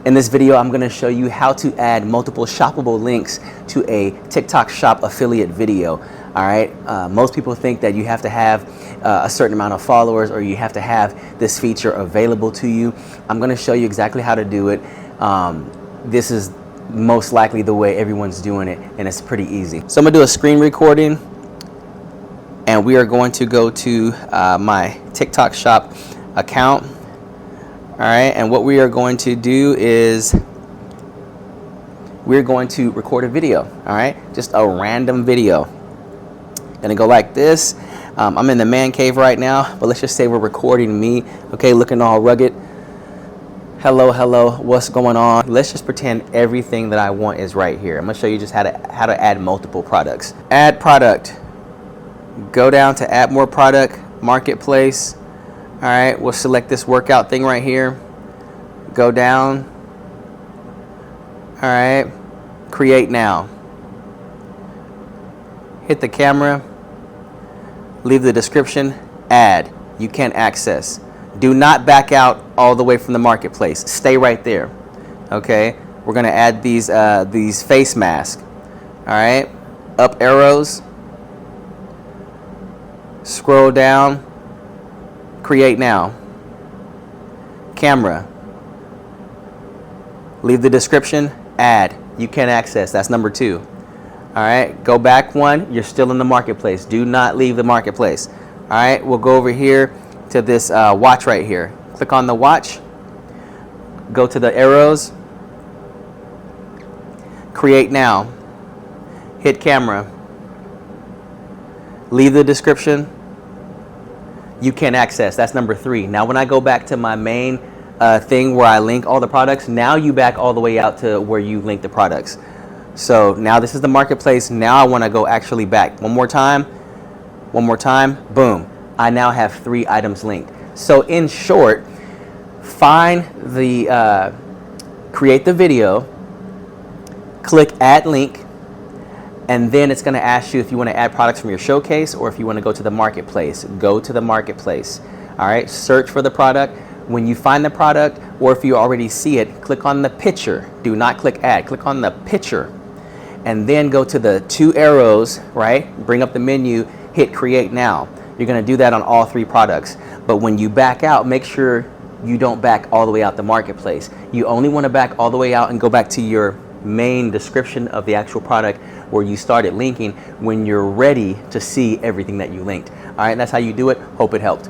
In this video, I'm going to show you how to add multiple shoppable links to a TikTok shop affiliate video. All right. Most people think that you have to have a certain amount of followers or you have to have this feature available to you. I'm going to show you exactly how to do it. This is most likely the way everyone's doing it, and it's pretty easy. So I'm going to do a screen recording, and we are going to go to my TikTok shop account. All right, and what we are going to do is we're going to record a video. All right, just a random video. Gonna go like this. I'm in the man cave right now, but let's just say we're recording me. Okay, looking all rugged. Hello, hello. What's going on? Let's just pretend everything that I want is right here. I'm gonna show you just how to add multiple products. Add product. Go down to add more product, marketplace. All right, we'll select this workout thing right here. Go down. All right, create now. Hit the camera. Leave the description. Add. You can't access. Do not back out all the way from the marketplace. Stay right there. Okay, we're gonna add these face masks. All right, up arrows. Scroll down. Create now. Camera. Leave the description. Add. You can't access. That's number 2. All right. Go back one. You're still in the marketplace. Do not leave the marketplace. All right. We'll go over here to this watch right here. Click on the watch. Go to the arrows. Create now. Hit camera. Leave the description. You can't access. That's number 3. Now when I go back to my main thing where I link all the products, now you back all the way out to where you link the products. So now this is the marketplace. Now I want to go actually back. One more time. Boom. I now have 3 items linked. So in short, find the create the video, click add link, and then it's going to ask you if you want to add products from your showcase or if you want to go to the marketplace. Go to the marketplace. All right. Search for the product. When you find the product, or if you already see it, click on the picture. Do not click add. Click on the picture. And then go to the 2 arrows, right? Bring up the menu, hit create now. You're going to do that on all 3 products. But when you back out, make sure you don't back all the way out the marketplace. You only want to back all the way out and go back to your main description of the actual product where you started linking when you're ready to see everything that you linked. All right, that's how you do it. Hope it helped.